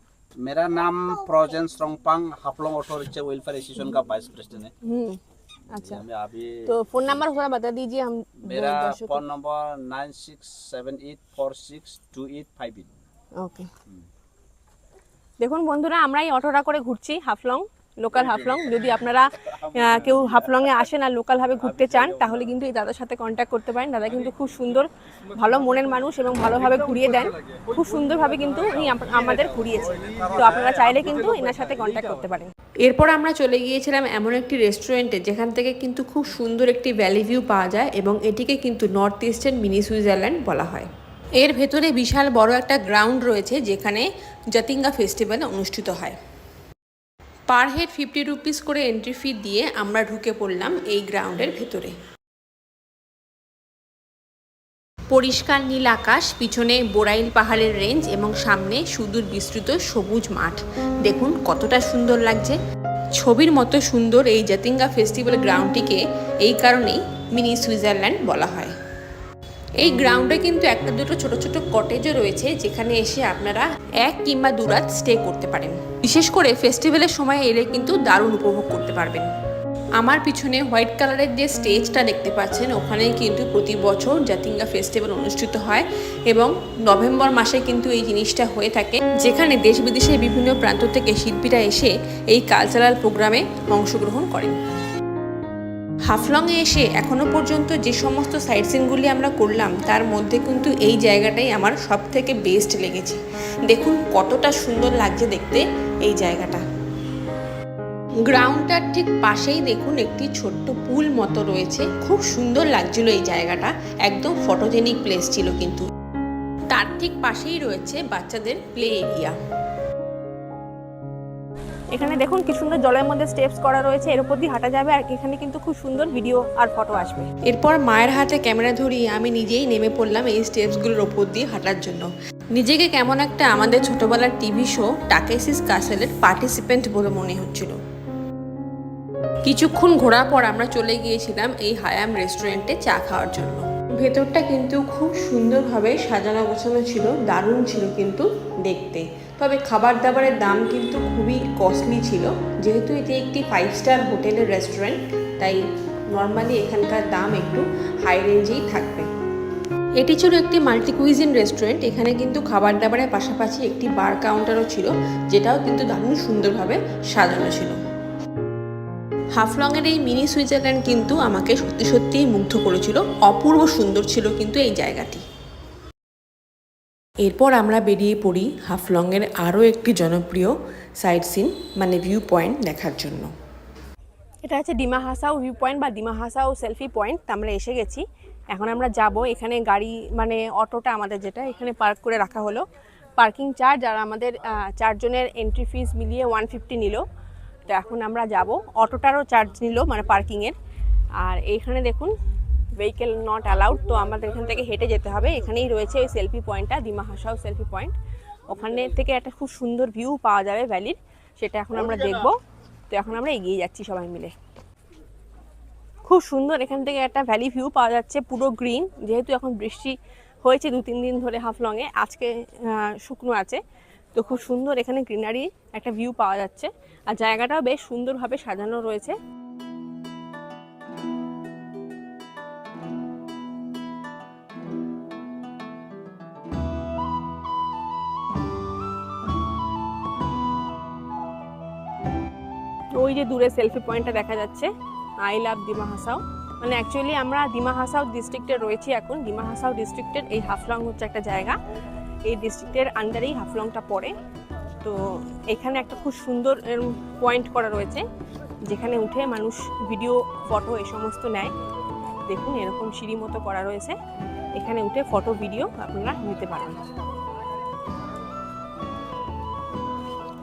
मेरा नाम Projen Strongpang, Haflong auto rickshaw welfare association का वाइस प्रेसिडेंट है। अच्छा, मैं अभी तो फोन नंबर थोड़ा बता दीजिए हम। मेरा फोन नंबर 9678462858। ओके, দেখুন বন্ধুরা, আমরা এই অটোটা করে ঘুরছি হাফলং, লোকাল হাফলং। যদি আপনারা কেউ হাফলংয়ে আসেন আর লোকালভাবে ঘুরতে চান তাহলে কিন্তু এই দাদার সাথে কন্ট্যাক্ট করতে পারেন। দাদা কিন্তু খুব সুন্দর, ভালো মনের মানুষ এবং ভালোভাবে ঘুরিয়ে দেন। খুব সুন্দরভাবে কিন্তু উনি আমাদের ঘুরিয়েছেন, তো আপনারা চাইলে কিন্তু এনার সাথে কন্ট্যাক্ট করতে পারেন। এরপর আমরা চলে গিয়েছিলাম এমন একটি রেস্টুরেন্টে যেখান থেকে কিন্তু খুব সুন্দর একটি ভ্যালি ভিউ পাওয়া যায় এবং এটিকে কিন্তু নর্থ ইস্টার্ন মিনি সুইজারল্যান্ড বলা হয়। এর ভেতরে বিশাল বড় একটা গ্রাউন্ড রয়েছে যেখানে জাতিঙ্গা ফেস্টিভ্যাল অনুষ্ঠিত হয়। পার হেড 50 রুপিস করে এন্ট্রি ফি দিয়ে আমরা ঢুকে পড়লাম এই গ্রাউন্ডের ভেতরে। পরিষ্কার নীল আকাশ, পিছনে বোরাইল পাহাড়ের রেঞ্জ এবং সামনে সুদূর বিস্তৃত সবুজ মাঠ। দেখুন কতটা সুন্দর লাগছে, ছবির মতো সুন্দর। এই জাতিঙ্গা ফেস্টিভ্যাল গ্রাউন্ডটিকে এই কারণেই মিনি সুইজারল্যান্ড বলা হয়। এই গ্রাউন্ডে কিন্তু একটা দুটো ছোট ছোট কটেজও রয়েছে, যেখানে এসে আপনারা 1 কিংবা 2 রাত স্টে করতে পারেন। বিশেষ করে ফেস্টিভ্যালের সময় এলে কিন্তু দারুণ উপভোগ করতে পারবেন। আমার পিছনে হোয়াইট কালারের যে স্টেজটা দেখতে পাচ্ছেন, ওখানেই কিন্তু প্রতি বছর জাতিঙ্গা ফেস্টিভ্যাল অনুষ্ঠিত হয় এবং নভেম্বর মাসে কিন্তু এই জিনিসটা হয়ে থাকে, যেখানে দেশ বিদেশের বিভিন্ন প্রান্ত থেকে শিল্পীরা এসে এই কালচারাল প্রোগ্রামে অংশগ্রহণ করেন। হাফলংয়ে এসে এখনও পর্যন্ত যে সমস্ত সাইট সিনগুলি আমরা করলাম, তার মধ্যে কিন্তু এই জায়গাটাই আমার সব থেকে বেস্ট লেগেছে। দেখুন কতটা সুন্দর লাগছে দেখতে এই জায়গাটা। গ্রাউন্ডটার ঠিক পাশেই দেখুন একটি ছোট্ট পুল মতো রয়েছে, খুব সুন্দর লাগছিল এই জায়গাটা, একদম ফটোজেনিক প্লেস ছিল। কিন্তু তার ঠিক পাশেই রয়েছে বাচ্চাদের প্লে এরিয়া। এখানে দেখুন কি সুন্দর জলের মধ্যে স্টেপস করা রয়েছে, এর উপর দিয়ে হাঁটা যাবে আর এখানে কিন্তু খুব সুন্দর ভিডিও আর ফটো আসবে। এরপর মায়ের হাতে ক্যামেরা ধরিয়ে আমি নিজেই নেমে পড়লাম এই স্টেপসগুলোর ওপর দিয়ে হাঁটার জন্য। নিজেকে কেমন একটা আমাদের ছোটবেলার টিভি শো টাকেসিস ক্যাসেলের পার্টিসিপেন্ট বলে মনে হচ্ছিল। কিছুক্ষণ ঘোরার পর আমরা চলে গিয়েছিলাম এই হায়াম রেস্টুরেন্টে চা খাওয়ার জন্য। ভেতরটা কিন্তু খুব সুন্দরভাবে সাজানো গোছানো ছিল, দারুণ ছিল কিন্তু দেখতে। তবে খাবার দাবারের দাম কিন্তু খুবই কস্টলি ছিল, যেহেতু এটি একটি 5 স্টার হোটেলের রেস্টুরেন্ট, তাই নর্মালি এখানকার দাম একটু হাই রেঞ্জেই থাকবে। এটি ছিল একটি মাল্টি কুইজিন রেস্টুরেন্ট। এখানে কিন্তু খাবার দাবারের পাশাপাশি একটি বার কাউন্টারও ছিল, যেটাও কিন্তু দারুণ সুন্দরভাবে সাজানো ছিল। হাফলংয়ের এই মিনি সুইজারল্যান্ড কিন্তু আমাকে সত্যি সত্যিই মুগ্ধ করেছিল, অপূর্ব সুন্দর ছিল কিন্তু এই জায়গাটি। এরপর আমরা বেরিয়ে পড়ি হাফলংয়ের আরও একটি জনপ্রিয় সাইট সিন মানে ভিউ পয়েন্ট দেখার জন্য। এটা হচ্ছে ডিমা হাসাও ভিউ পয়েন্ট বা ডিমা হাসাও সেলফি পয়েন্ট। আমরা এসে গেছি, এখন আমরা যাব। এখানে গাড়ি মানে অটোটা আমাদের যেটা এখানে পার্ক করে রাখা হলো। পার্কিং চার্জ আর আমাদের 4 জনের এন্ট্রি ফিস মিলিয়ে 150 নিল। তো এখন আমরা যাব, অটোটারও চার্জ নিল মানে পার্কিংয়ের। আর এইখানে দেখুন ভেহিকেল নট অ্যালাউড, তো আমাদের এখান থেকে হেঁটে যেতে হবে। এখানেই রয়েছে ওই সেলফি পয়েন্টটা, ডিমা হাসাও সেলফি পয়েন্ট। ওখানে থেকে একটা খুব সুন্দর ভিউ পাওয়া যাবে ভ্যালির, সেটা এখন আমরা দেখব। তো এখন আমরা এগিয়ে যাচ্ছি সবাই মিলে। খুব সুন্দর এখান থেকে একটা ভ্যালি ভিউ পাওয়া যাচ্ছে, পুরো গ্রিন। যেহেতু এখন বৃষ্টি হয়েছে 2-3 দিন ধরে হাফলংয়ে, আজকে শুকনো আছে, তো খুব সুন্দর এখানে গ্রিনারি একটা ভিউ পাওয়া যাচ্ছে। আর জায়গাটাও বেশ সুন্দরভাবে সাজানো রয়েছে। ওই যে দূরে সেলফি পয়েন্টটা দেখা যাচ্ছে, আই লাভ ডিমা হাসাও। মানে অ্যাকচুয়ালি আমরা ডিমা হাসাও ডিস্ট্রিক্টে রয়েছি এখন। ডিমা হাসাও ডিস্ট্রিক্টের এই হাফলং হচ্ছে একটা জায়গা, এই ডিস্ট্রিক্টের আন্ডারেই হাফলংটা পড়ে। তো এখানে একটা খুব সুন্দর পয়েন্ট করা রয়েছে, যেখানে উঠে মানুষ ভিডিও ফটো এই সমস্ত নেয়। দেখুন এরকম সিঁড়ি মতো করা রয়েছে, এখানে উঠে ফটো ভিডিও আপনারা নিতে পারেন।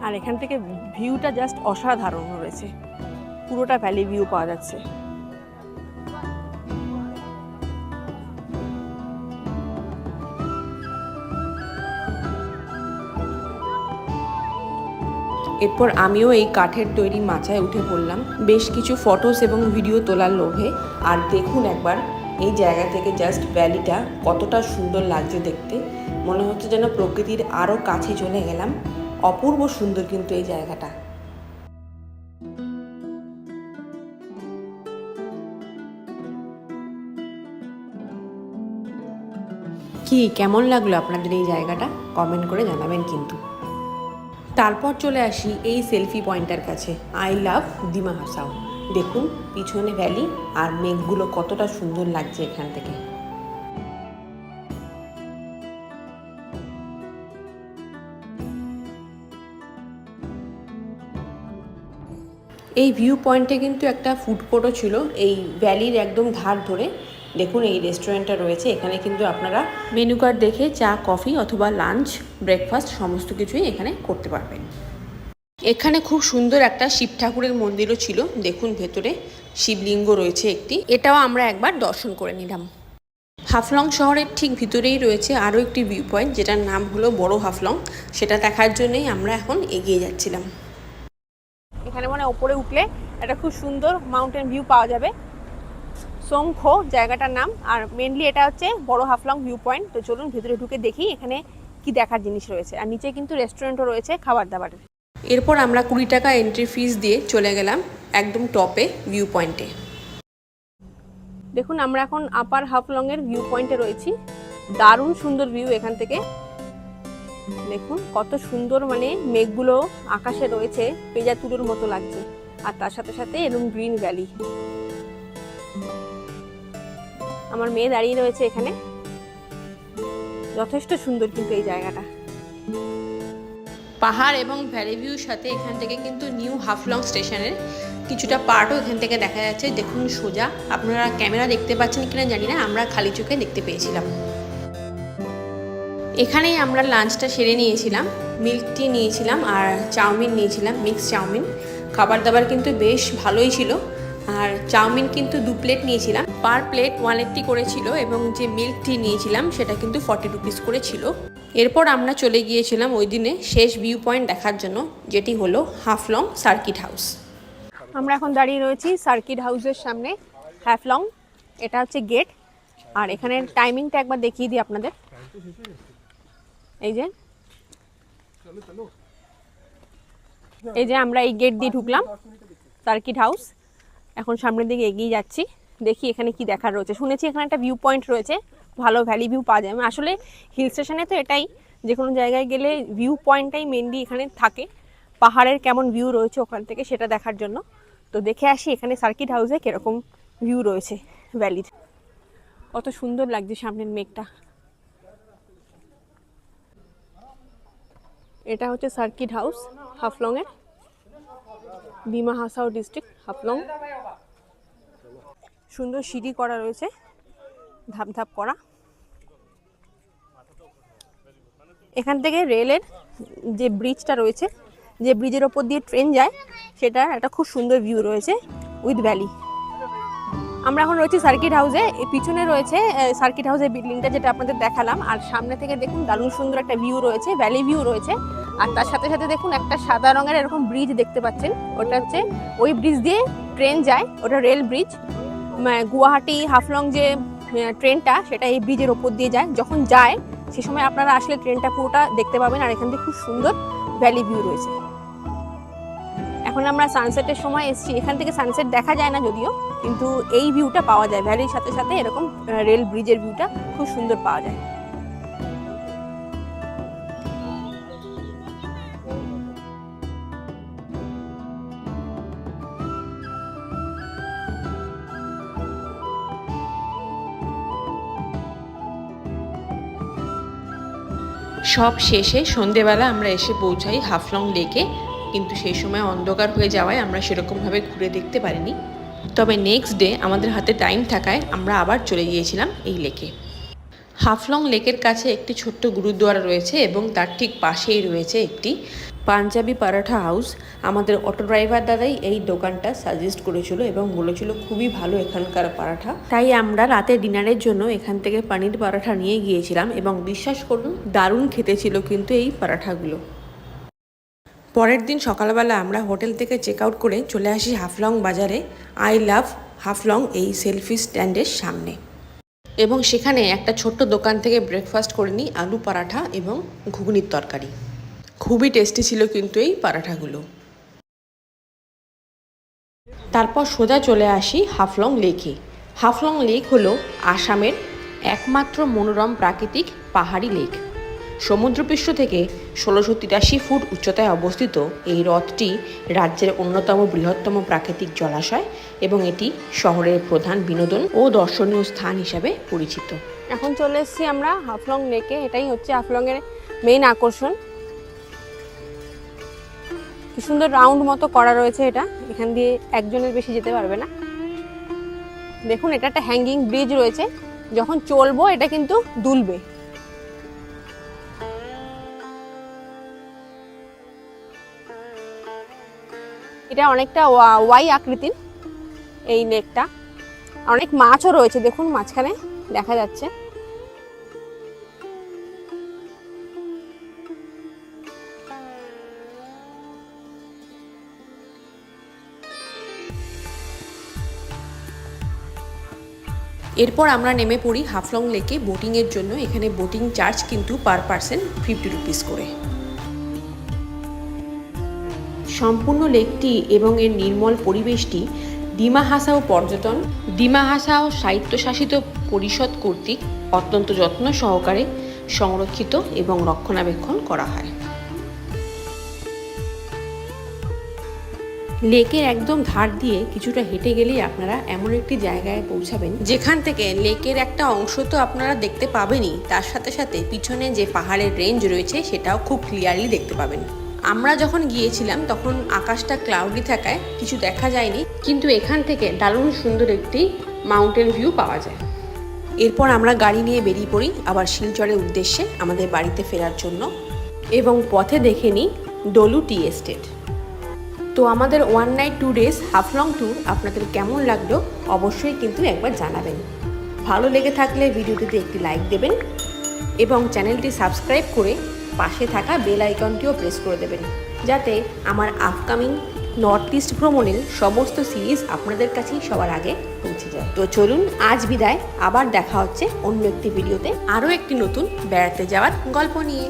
আর এখান থেকে ভিউটা জাস্ট অসাধারণ রয়েছে, পুরোটা ভ্যালি ভিউ পাওয়া যাচ্ছে। এরপর আমিও এই কাঠের তৈরি মাচায় উঠে পড়লাম বেশ কিছু ফটোস এবং ভিডিও তোলার লোভে। আর দেখুন একবার এই জায়গা থেকে জাস্ট ভ্যালিটা কতটা সুন্দর লাগছে দেখতে, মনে হচ্ছে যেন প্রকৃতির আরও কাছে চলে গেলাম। অপূর্ব সুন্দর কিন্তু এই জায়গাটা। কি কেমন লাগলো আপনাদের এই জায়গাটা কমেন্ট করে জানাবেন কিন্তু। তারপর চলে আসি এই সেলফি পয়েন্টের কাছে, আই লাভ ডিমা হাসাও। দেখুন পিছনে ভ্যালি আর মেঘগুলো কতটা সুন্দর লাগছে এখান থেকে। এই ভিউ পয়েন্টে কিন্তু একটা ফুড কোর্টও ছিল এই ভ্যালির একদম ধার ধরে। দেখুন এই রেস্টুরেন্টটা রয়েছে, এখানে কিন্তু আপনারা মেনু কার্ড দেখে চা কফি অথবা লাঞ্চ ব্রেকফাস্ট সমস্ত কিছুই এখানে করতে পারবেন। এখানে খুব সুন্দর একটা শিব ঠাকুরের মন্দিরও ছিল, দেখুন ভেতরে শিবলিঙ্গ রয়েছে একটি, এটাও আমরা একবার দর্শন করে নিলাম। হাফলং শহরের ঠিক ভিতরেই রয়েছে আরও একটি ভিউ পয়েন্ট, যেটার নাম হলো বড় হাফলং। সেটা দেখার জন্যই আমরা এখন এগিয়ে যাচ্ছিলাম। এখানে মানে ওপরে উঠলে একটা খুব সুন্দর মাউন্টেন ভিউ পাওয়া যাবে। সোংখো জায়গাটার নাম, আর মেনলি এটা হচ্ছে বড় হাফলং ভিউ পয়েন্ট। তো চলুন ভিতরে ঢুকে দেখি এখানে কি দেখার জিনিস রয়েছে। আর নিচে কিন্তু রেস্টুরেন্টও রয়েছে খাবার দাবারের। এরপর আমরা 20 টাকা এন্ট্রি ফিস দিয়ে চলে গেলাম একদম টপে ভিউ পয়েন্টে। দেখুন আমরা এখন আপার হাফলংয়ের ভিউ পয়েন্টে রয়েছি। দারুণ সুন্দর ভিউ এখান থেকে। দেখুন কত সুন্দর, মানে মেঘগুলো আকাশে রয়েছে, পেঁজা তুলোর মতো লাগছে। আর তার সাথে সাথে এরকম গ্রিন ভ্যালি। আমার মেয়ে দাঁড়িয়ে রয়েছে এখানে। যথেষ্ট সুন্দর কিন্তু এই জায়গাটা। পাহাড় এবং ভ্যালি ভিউর সাথে এখান থেকে কিন্তু নিউ হাফলং স্টেশনের কিছুটা পার্টও এখান থেকে দেখা যাচ্ছে। দেখুন সোজা, আপনারা ক্যামেরা দেখতে পাচ্ছেন কিনা জানি না, আমরা খালি চোখে দেখতে পেয়েছিলাম। এখানেই আমরা লাঞ্চটা সেরে নিয়েছিলাম। মিল্ক টি নিয়েছিলাম আর চাউমিন নিয়েছিলাম, মিক্স চাউমিন। খাবার দাবার কিন্তু বেশ ভালোই ছিল। আর চাউমিন কিন্তু 2 প্লেট নিয়েছিলাম, পার প্লেট 180 করেছিল, এবং যে মিল্ক টি নিয়েছিলাম সেটা কিন্তু 40 রুপিস করে ছিল। এরপর আমরা চলে গিয়েছিলাম ওই দিনে শেষ ভিউ পয়েন্ট দেখার জন্য, যেটি হলো হাফলং সার্কিট হাউস। আমরা এখন দাঁড়িয়ে রয়েছি সার্কিট হাউসের সামনে, হাফলং। এটা হচ্ছে গেট। আর এখানের টাইমিংটা একবার দেখিয়ে দিই আপনাদের। এই যে আমরা এই গেট দিয়ে ঢুকলাম সার্কিট হাউস। এখন সামনের দিকে এগিয়ে যাচ্ছি, দেখি এখানে কি দেখার রয়েছে। শুনেছি এখানে একটা ভিউ পয়েন্ট রয়েছে, ভালো ভ্যালি ভিউ পাওয়া যায়। আসলে হিল স্টেশনে তো এটাই, যে কোনো জায়গায় গেলে ভিউ পয়েন্টটাই মেনলি এখানে থাকে। পাহাড়ের কেমন ভিউ রয়েছে ওখান থেকে সেটা দেখার জন্য। তো দেখে আসি এখানে সার্কিট হাউসে কিরকম ভিউ রয়েছে ভ্যালির। কত সুন্দর লাগছে সামনের মেঘটা। এটা হচ্ছে circuit house হাফলংয়ের, Dima Hasao district Haflong. সুন্দর সিঁড়ি করা রয়েছে, ধাপ ধাপ করা। এখান থেকে রেলের যে ব্রিজটা রয়েছে, যে ব্রিজের ওপর দিয়ে ট্রেন যায়, সেটা একটা খুব সুন্দর ভিউ রয়েছে উইথ ভ্যালি। আমরা এখন রয়েছি সার্কিট হাউসে। পিছনে রয়েছে সার্কিট হাউসের বিল্ডিংটা, যেটা আপনাদের দেখালাম। আর সামনে থেকে দেখুন দারুণ সুন্দর একটা ভিউ রয়েছে, ভ্যালি ভিউ রয়েছে। আর তার সাথে সাথে দেখুন একটা সাদা রঙের এরকম ব্রিজ দেখতে পাচ্ছেন। ওটা হচ্ছে ওই ব্রিজ দিয়ে ট্রেন যায়, ওটা রেল ব্রিজ। গুয়াহাটি হাফলং যে ট্রেনটা, সেটা এই ব্রিজের ওপর দিয়ে যায়। যখন যায় সে সময় আপনারা আসলে ট্রেনটা পুরোটা দেখতে পাবেন। আর এখান থেকে খুব সুন্দর ভ্যালি ভিউ রয়েছে। এখন আমরা সানসেটের সময় এসেছি। এখান থেকে সানসেট দেখা যায় না যদিও, কিন্তু এই ভিউটা পাওয়া যায়। ভ্যালির সাথে সাথে এরকম রেল ব্রিজের ভিউটা খুব সুন্দর পাওয়া যায়। সব শেষে সন্ধেবেলা আমরা এসে পৌঁছাই হাফলং লেকে, কিন্তু সেই সময় অন্ধকার হয়ে যাওয়ায় আমরা সেরকমভাবে ঘুরে দেখতে পারিনি। তবে নেক্সট ডে আমাদের হাতে টাইম থাকায় আমরা আবার চলে গিয়েছিলাম এই লেকে। হাফলং লেকের কাছে একটি ছোট্ট গুরুদ্বারা রয়েছে, এবং তার ঠিক পাশেই রয়েছে একটি পাঞ্জাবি পরাঠা হাউস। আমাদের অটো ড্রাইভার দাদাই এই দোকানটা সাজেস্ট করেছিল এবং বলেছিল খুবই ভালো এখানকার পরাঠা। তাই আমরা রাতে ডিনারের জন্য এখান থেকে পনির পরাঠা নিয়ে গিয়েছিলাম, এবং বিশ্বাস করুন দারুণ খেতে ছিল কিন্তু এই পরাঠাগুলো। পরের দিন সকালবেলা আমরা হোটেল থেকে চেক আউট করে চলে আসি হাফলং বাজারে আই লাভ হাফলং এই সেলফি স্ট্যান্ডের সামনে, এবং সেখানে একটা ছোট্ট দোকান থেকে ব্রেকফাস্ট করে নিই, আলু পরাঠা এবং ঘুগনির তরকারি। খুবই টেস্টি ছিল কিন্তু এই পরাঠাগুলো। তারপর সোজা চলে আসি হাফলং লেকে। হাফলং লেক হলো আসামের একমাত্র মনোরম প্রাকৃতিক পাহাড়ি লেক। সমুদ্রপৃষ্ঠ থেকে 1683 ফুট উচ্চতায় অবস্থিত এই হ্রদটি রাজ্যের অন্যতম বৃহত্তম প্রাকৃতিক জলাশয়, এবং এটি শহরের প্রধান বিনোদন ও দর্শনীয় স্থান হিসাবে পরিচিত। এখন চলে এসেছি আমরা হাফলং লেকে। এটাই হচ্ছে হাফলংয়ের মেইন আকর্ষণ। কি সুন্দর রাউন্ড মতো করা রয়েছে এটা, এখান দিয়ে একজনের বেশি যেতে পারবে না। দেখুন এটা একটা হ্যাঙ্গিং ব্রিজ রয়েছে, যখন চলবো এটা কিন্তু দুলবে। এটা অনেকটা ওয়াই আকৃতির এই লেকটা। অনেক মাছও রয়েছে, দেখুন মাঝখানে দেখা যাচ্ছে। এরপর আমরা নেমে পড়ি হাফলং লেকে বোটিংয়ের জন্য। এখানে বোটিং চার্জ কিন্তু পার পারসন 50 রুপিস করে। সম্পূর্ণ লেকটি এবং এর নির্মল পরিবেশটি ডিমা হাসাও পর্যটন, ডিমা হাসাও স্বায়ত্তশাসিত পরিষদ কর্তৃক অত্যন্ত যত্ন সহকারে সংরক্ষিত এবং রক্ষণাবেক্ষণ করা হয়। লেকের একদম ধার দিয়ে কিছুটা হেঁটে গেলেই আপনারা এমন একটি জায়গায় পৌঁছাবেন যেখান থেকে লেকের একটা অংশ তো আপনারা দেখতে পাবেনই, তার সাথে সাথে পিছনে যে পাহাড়ের রেঞ্জ রয়েছে সেটাও খুব ক্লিয়ারলি দেখতে পাবেন। আমরা যখন গিয়েছিলাম তখন আকাশটা ক্লাউডি থাকায় কিছু দেখা যায়নি, কিন্তু এখান থেকে দারুণ সুন্দর একটি মাউন্টেন ভিউ পাওয়া যায়। এরপর আমরা গাড়ি নিয়ে বেরিয়ে পড়ি আবার শিলচরের উদ্দেশ্যে আমাদের বাড়িতে ফেরার জন্য, এবং পথে দেখে নিই ডলু টি এস্টেট। তো আমাদের 1 নাইট 2 ডেজ হাফলং ট্যুর আপনাদের কেমন লাগলো অবশ্যই কিন্তু একবার জানাবেন। ভালো লেগে থাকলে ভিডিওটিতে একটি লাইক দেবেন এবং চ্যানেলটি সাবস্ক্রাইব করে পাশে থাকা বেল আইকনটিও প্রেস করে দেবেন, যাতে আমার আপকামিং নর্থ ইস্ট ভ্রমণের সমস্ত সিরিজ আপনাদের কাছেই সবার আগে পৌঁছে যায়। তো চলুন আজ বিদায়, আবার দেখা হচ্ছে অন্য একটি ভিডিওতে আরও একটি নতুন বেড়াতে যাওয়ার গল্প নিয়ে।